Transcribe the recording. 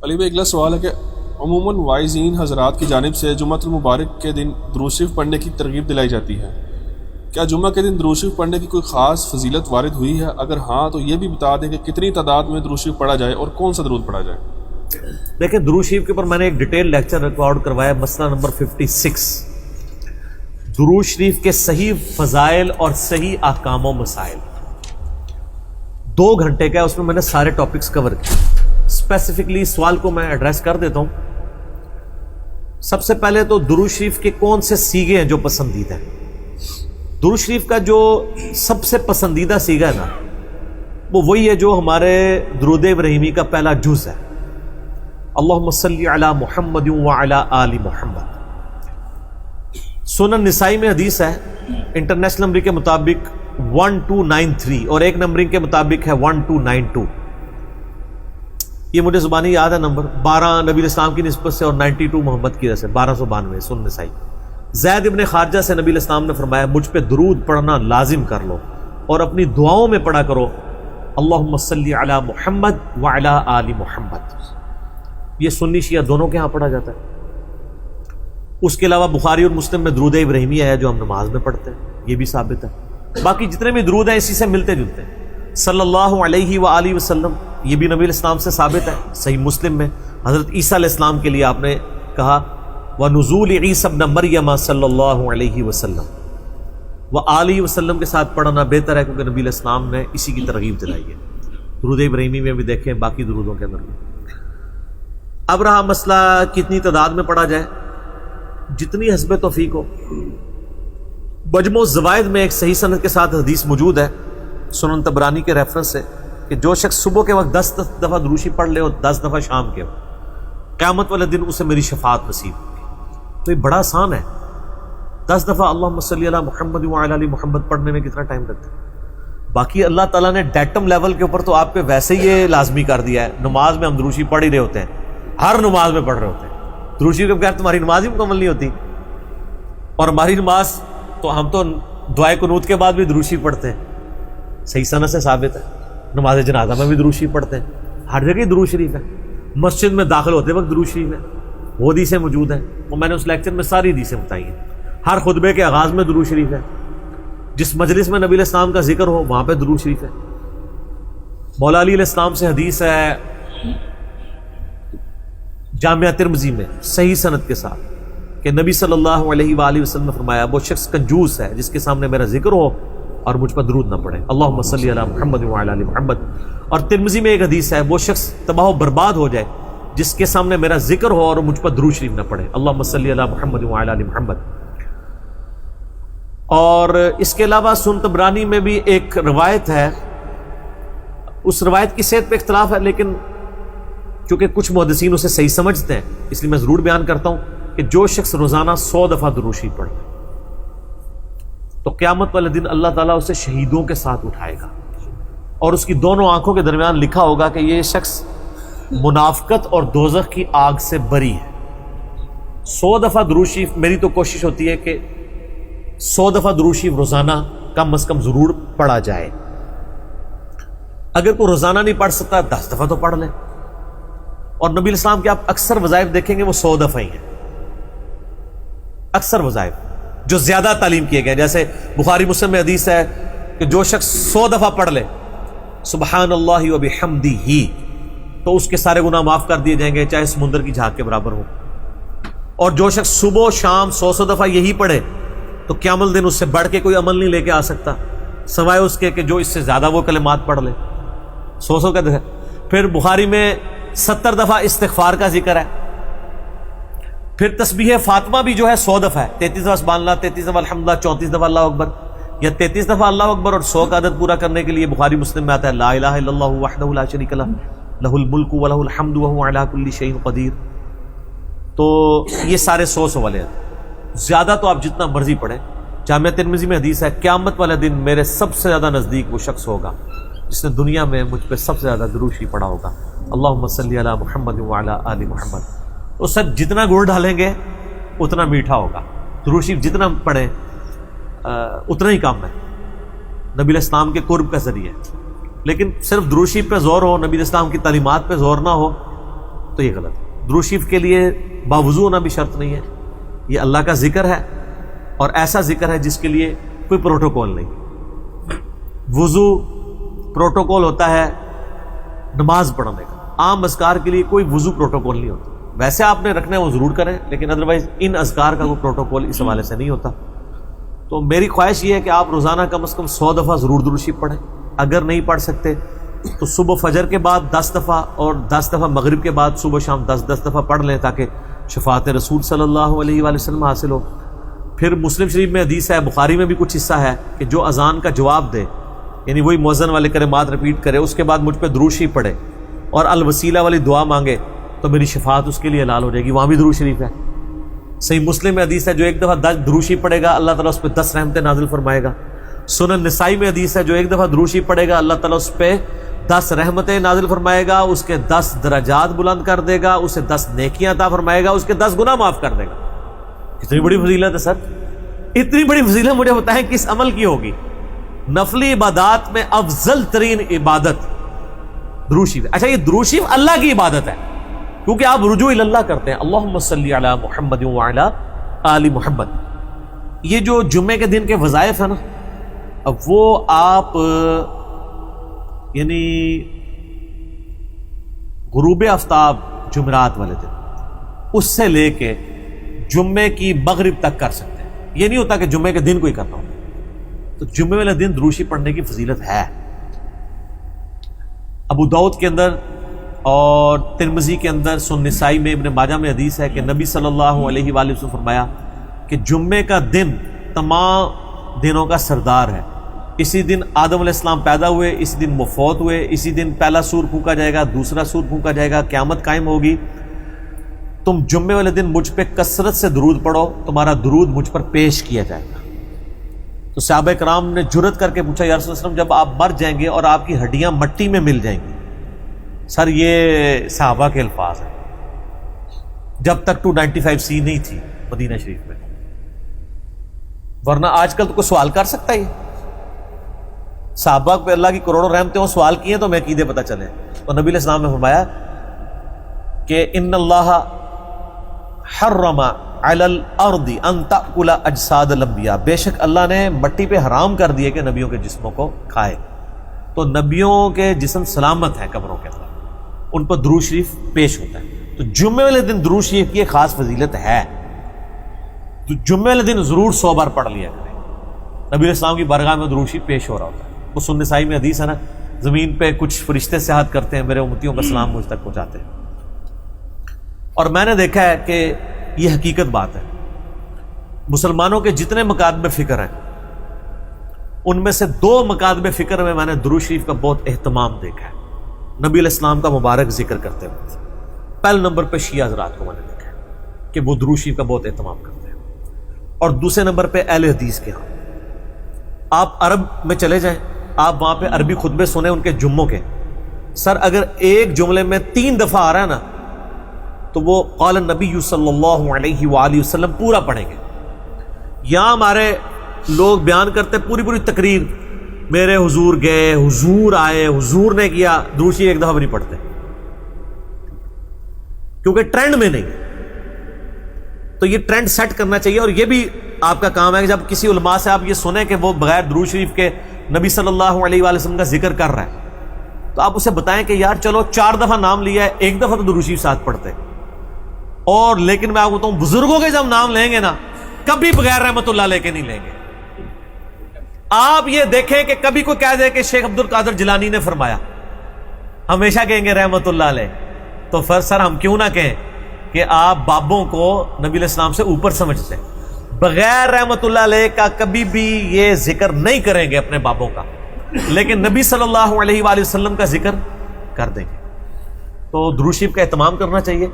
علی بھائی اگلا سوال ہے کہ عموماً وائزین حضرات کی جانب سے جمعۃ المبارک کے دن درود شریف پڑھنے کی ترغیب دلائی جاتی ہے، کیا جمعہ کے دن درود شریف پڑھنے کی کوئی خاص فضیلت وارد ہوئی ہے؟ اگر ہاں تو یہ بھی بتا دیں کہ کتنی تعداد میں درود شریف پڑھا جائے اور کون سا درود پڑھا جائے؟ دیکھیں، درود شریف کے اوپر میں نے ایک ڈیٹیل لیکچر ریکارڈ کروایا، مسئلہ نمبر 56، درود شریف کے صحیح فضائل اور صحیح احکام و مسائل، 2 گھنٹے کا ہے، اس میں نے سارے ٹاپکس کور کیے۔ اسپیسیفکلی سوال کو میں ایڈریس کر دیتا ہوں۔ سب سے پہلے تو درود شریف کے کون سے سیغے ہیں جو پسندیدہ ہیں؟ درود شریف کا جو سب سے پسندیدہ سیغہ ہے نا، وہ وہی ہے جو ہمارے درود ابراہیمی کا پہلا جز ہے، اللہم صلی علی محمد وعلی آل محمد۔ سنن نسائی میں حدیث ہے، انٹرنیشنل نمبر کے مطابق 1293 اور ایک نمبرنگ کے مطابق ہے 1292۔ یہ مجھے زبانی یاد ہے نمبر، 12 نبی الاسلام کی نسبت سے اور 92 محمد کی وجہ سے، 1292 سنن نسائی۔ زید ابن خارجہ سے نبی الاسلام نے فرمایا، مجھ پہ درود پڑھنا لازم کر لو اور اپنی دعاؤں میں پڑھا کرو اللہم صلی علی محمد وعلی آل محمد۔ یہ سنی شیعہ دونوں کے ہاں پڑھا جاتا ہے۔ اس کے علاوہ بخاری اور مسلم میں درود ابراہیمیہ ہے جو ہم نماز میں پڑھتے ہیں، یہ بھی ثابت ہے۔ باقی جتنے بھی درود ہیں اسی سے ملتے جلتے ہیں۔ صلی اللہ علیہ وآلہ وسلم، یہ بھی نبی الاسلام سے ثابت ہے، صحیح مسلم میں حضرت عیسیٰ علیہ السلام کے لیے آپ نے کہا وَنُزُولِ عِیسیٰ ابْنَ مَرْیَمَ صلی اللہ علیہ وسلم، وآلہ وسلم کے ساتھ پڑھنا بہتر ہے کیونکہ نبی علیہ السلام نے اسی کی ترغیب دلائی ہے۔ درود ابراہیمی میں بھی دیکھیں، باقی درودوں کے اندر بھی۔ اب رہا مسئلہ کتنی تعداد میں پڑھا جائے، جتنی حسب توفیق ہو۔ مجموع الزوائد میں ایک صحیح سند کے ساتھ حدیث موجود ہے سنن طبرانی کے ریفرنس سے کہ جو شخص صبح کے وقت 10 دفعہ درود شریف پڑھ لے اور 10 دفعہ شام کے وقت، قیامت والے دن اسے میری شفاعت نصیب ہوگی۔ تو یہ بڑا آسان ہے، 10 دفعہ اللہم صلی علی محمد وعلی آل محمد پڑھنے میں کتنا ٹائم لگتا ہے؟ باقی اللہ تعالیٰ نے ڈیٹم لیول کے اوپر تو آپ پہ ویسے ہی یہ لازمی کر دیا ہے۔ نماز میں ہم درود شریف پڑھ ہی رہے ہوتے ہیں، ہر نماز میں پڑھ رہے ہوتے ہیں۔ درود شریف کے بغیر تمہاری نماز ہی مکمل نہیں ہوتی، اور ہماری نماز تو ہم تو دعائے قنوت کے بعد بھی درود شریف پڑھتے ہیں، صحیح سند سے ثابت ہے۔ نماز جنازہ میں بھی درود شریف پڑھتے ہیں، ہر جگہ درود شریف ہے۔ مسجد میں داخل ہوتے وقت درود شریف ہے، وہ حدیثیں موجود ہیں، وہ میں نے اس لیکچر میں ساری حدیثیں بتائی ہیں۔ ہر خطبے کے آغاز میں درود شریف ہے، جس مجلس میں نبی علیہ السلام کا ذکر ہو وہاں پہ درود شریف ہے۔ مولا علی علیہ السلام سے حدیث ہے جامعہ ترمذی میں صحیح سند کے ساتھ کہ نبی صلی اللہ علیہ وآلہ وسلم نے فرمایا، وہ شخص کنجوس ہے جس کے سامنے میرا ذکر ہو اور مجھ پر درود نہ پڑھے، اللہم صلی علی محمد وعلی آل محمد۔ اور ترمذی میں ایک حدیث ہے، وہ شخص تباہ و برباد ہو جائے جس کے سامنے میرا ذکر ہو اور مجھ پر درود شریف نہ پڑھے، اللہم صلی علی محمد وعلی آل محمد۔ اور اس کے علاوہ سنن طبرانی میں بھی ایک روایت ہے، اس روایت کی صحت پہ اختلاف ہے، لیکن چونکہ کچھ محدثین اسے صحیح سمجھتے ہیں اس لیے میں ضرور بیان کرتا ہوں کہ جو شخص روزانہ 100 دفعہ درود شریف پڑھے تو قیامت والے دن اللہ تعالیٰ اسے شہیدوں کے ساتھ اٹھائے گا، اور اس کی دونوں آنکھوں کے درمیان لکھا ہوگا کہ یہ شخص منافقت اور دوزخ کی آگ سے بری ہے۔ 100 دفعہ درود شریف، میری تو کوشش ہوتی ہے کہ 100 دفعہ درود شریف روزانہ کم از کم ضرور پڑھا جائے۔ اگر کوئی روزانہ نہیں پڑھ سکتا 10 دفعہ تو پڑھ لے، اور نبی الاسلام کے آپ اکثر وظائف دیکھیں گے وہ 100 دفعہ ہی ہیں، اکثر وظائف جو زیادہ تعلیم کیے گئے، جیسے بخاری مسلم میں حدیث ہے کہ جو شخص 100 دفعہ پڑھ لے سبحان اللہ وبحمدہ تو اس کے سارے گناہ معاف کر دیے جائیں گے، چاہے سمندر کی جھاگ کے برابر ہو۔ اور جو شخص صبح و شام 100 دفعہ یہی پڑھے تو قیامت دن اس سے بڑھ کے کوئی عمل نہیں لے کے آ سکتا سوائے اس کے کہ جو اس سے زیادہ وہ کلمات پڑھ لے، 100 کا دیکھا۔ پھر بخاری میں 70 دفعہ استغفار کا ذکر ہے۔ پھر تسبیح فاطمہ بھی جو ہے 100 دفعہ ہے، 33 دفعہ سبحان اللہ، 33 دفعہ الحمدللہ، 34 دفعہ اللہ اکبر، یا 33 دفعہ اللہ اکبر اور 100 کا عدد پورا کرنے کے لیے بخاری مسلم میں آتا ہے لا الہ الا اللہ وحدہ لا شریک لہ لہ الملک ولہ الحمد وہو علی کل شیء قدیر۔ تو یہ سارے 100 والے ہیں، زیادہ تو آپ جتنا مرضی پڑھیں۔ جامعہ ترمذی میں حدیث ہے قیامت والے دن میرے سب سے زیادہ نزدیک وہ شخص ہوگا جس نے دنیا میں مجھ پہ سب سے زیادہ درود شریف پڑھا ہوگا، اللہم صلی علی محمد وعلی آل محمد۔ تو سر جتنا گڑ ڈالیں گے اتنا میٹھا ہوگا، درود شریف جتنا پڑھیں اتنا ہی کام ہے، نبی علیہ السلام کے قرب کا ذریعہ۔ لیکن صرف درود شریف پہ زور ہو، نبی علیہ السلام کی تعلیمات پہ زور نہ ہو، تو یہ غلط ہے. درود شریف کے لیے باوضو ہونا بھی شرط نہیں ہے. یہ اللہ کا ذکر ہے اور ایسا ذکر ہے جس کے لیے کوئی پروٹوکول نہیں. وضو پروٹوکول ہوتا ہے نماز پڑھنے کا. عام اذکار کے لیے کوئی وضو پروٹوکول نہیں ہوتا. ویسے آپ نے رکھنا ہے وہ ضرور کریں, لیکن ادروائز ان اذکار کا کوئی پروٹوکول اس حوالے سے نہیں ہوتا. تو میری خواہش یہ ہے کہ آپ روزانہ کم از کم 100 دفعہ ضرور درود شریف پڑھیں. اگر نہیں پڑھ سکتے تو صبح فجر کے بعد 10 دفعہ اور 10 دفعہ مغرب کے بعد صبح شام 10 دفعہ پڑھ لیں تاکہ شفاعت رسول صلی اللہ علیہ وآلہ وسلم حاصل ہو. پھر مسلم شریف میں حدیث ہے, بخاری میں بھی کچھ حصہ ہے کہ جو اذان کا جواب دے, یعنی وہی مؤذن والے کلمات رپیٹ کرے, اس کے بعد مجھ پہ درود شریف پڑھے اور الوسیلہ والی دعا مانگے تو میری شفاعت اس کے لیے حلال ہو جائے گی. وہاں بھی درود شریف ہے. صحیح مسلم میں حدیث ہے جو ایک دفعہ 10 درود شریف پڑھے گا اللہ تعالیٰ اس پہ 10 رحمتیں نازل فرمائے گا. سنن نسائی میں حدیث ہے جو ایک دفعہ درود شریف پڑھے گا اللہ تعالیٰ اس پہ 10 رحمتیں نازل فرمائے گا, اس کے 10 درجات بلند کر دے گا, اسے 10 نیکیاں عطا فرمائے گا, اس کے 10 گناہ معاف کر دے گا. کتنی بڑی فضیلت ہے سر. اتنی بڑی فضیلت مجھے بتائیں کس عمل کی ہوگی؟ نفلی عبادات میں افضل ترین عبادت درود شریف. اچھا یہ درود شریف اللہ کی عبادت ہے کیونکہ آپ رجوع اللہ کرتے ہیں, اللہم صلی علی محمد وعلی آل محمد. یہ جو جمعے کے دن کے وظائف ہیں نا, اب وہ آپ یعنی غروب آفتاب جمعرات والے دن اس سے لے کے جمعے کی مغرب تک کر سکتے ہیں. یہ نہیں ہوتا کہ جمعے کے دن کوئی کرنا ہوتا. تو جمعے والے دن درود شریف پڑھنے کی فضیلت ہے. ابو داؤد کے اندر اور ترمذی کے اندر, سنن نسائی میں, ابن ماجہ میں حدیث ہے کہ نبی صلی اللہ علیہ وآلہ وسلم فرمایا کہ جمعے کا دن تمام دنوں کا سردار ہے. اسی دن آدم علیہ السلام پیدا ہوئے, اسی دن وہ فوت ہوئے, اسی دن پہلا سور پھونکا جائے گا, دوسرا سور پھونکا جائے گا, قیامت قائم ہوگی. تم جمعے والے دن مجھ پہ کثرت سے درود پڑھو, تمہارا درود مجھ پر پیش کیا جائے گا. تو صحابہ کرام نے جرت کر کے پوچھا یا رسول اللہ صلی اللہ علیہ وسلم جب آپ مر جائیں گے اور آپ کی ہڈیاں مٹی میں مل جائیں گی. سر یہ صحابہ کے الفاظ ہیں جب تک 295C نہیں تھی مدینہ شریف میں, ورنہ آج کل تو کوئی سوال کر سکتا ہے. صحابہ پہ اللہ کی کروڑوں رحمتیں ہوں, سوال کیے تو میں عقیدے پتہ چلے. تو نبی علیہ السلام نے فرمایا کہ ان اللہ حرم علی الارض ان تأکل اجساد الانبیاء, بے شک اللہ نے مٹی پہ حرام کر دیا کہ نبیوں کے جسموں کو کھائے. تو نبیوں کے جسم سلامت ہیں قبروں کے اندر, ان پر درود شریف پیش ہوتا ہے. تو جمعے والے دن درود شریف کی خاص فضیلت ہے. تو جمعے والے دن ضرور 100 بار پڑھ لیا کریں. نبی علیہ السلام کی بارگاہ میں درود شریف پیش ہو رہا ہوتا ہے. وہ سنن نسائی میں حدیث ہے نا, زمین پہ کچھ فرشتے سیاحت کرتے ہیں, میرے امتیوں کا سلام مجھ تک پہنچاتے ہیں. اور میں نے دیکھا ہے کہ یہ حقیقت بات ہے. مسلمانوں کے جتنے مکاتب فکر ہیں ان میں سے 2 مکاتب فکر میں نے درود شریف کا بہت اہتمام دیکھا ہے. نبی علیہ السلام کا مبارک ذکر کرتے ہوئے پہلے نمبر پہ شیعہ حضرات کو میں نے دیکھا ہے کہ وہ درود شریف کا بہت اہتمام کرتے ہیں, اور دوسرے نمبر پہ اہل حدیث کے ہاں. آپ عرب میں چلے جائیں, آپ وہاں پہ عربی خطبے سنیں ان کے جمعوں کے. سر اگر ایک جملے میں 3 دفعہ آ رہا ہے نا تو وہ قال النبی صلی اللہ علیہ وآلہ وسلم پورا پڑھیں گے. یہاں ہمارے لوگ بیان کرتے پوری تقریر, میرے حضور گئے, حضور آئے, حضور نے کیا, دوسری ایک دفعہ بھی نہیں پڑھتے کیونکہ ٹرینڈ میں نہیں. تو یہ ٹرینڈ سیٹ کرنا چاہیے, اور یہ بھی آپ کا کام ہے کہ جب کسی علماء سے آپ یہ سنیں کہ وہ بغیر درود شریف کے نبی صلی اللہ علیہ وآلہ وسلم کا ذکر کر رہا ہے, تو آپ اسے بتائیں کہ یار چلو 4 دفعہ نام لیا ہے, 1 دفعہ تو درود شریف ساتھ پڑھتے. اور لیکن میں آپ کو بتاؤں, بزرگوں کے جب نام لیں گے نا کبھی بغیر رحمت اللہ لے کے نہیں لیں گے. آپ یہ دیکھیں کہ کبھی کوئی کہہ دے کہ شیخ عبد القادر جیلانی نے فرمایا, ہمیشہ کہیں گے رحمت اللہ علیہ. تو پھر سر ہم کیوں نہ کہیں کہ آپ بابوں کو نبی علیہ السلام سے اوپر سمجھتے ہیں, بغیر رحمت اللہ علیہ کا کبھی بھی یہ ذکر نہیں کریں گے اپنے بابوں کا, لیکن نبی صلی اللہ علیہ وآلہ وسلم کا ذکر کر دیں گے. تو درود شریف کا اہتمام کرنا چاہیے.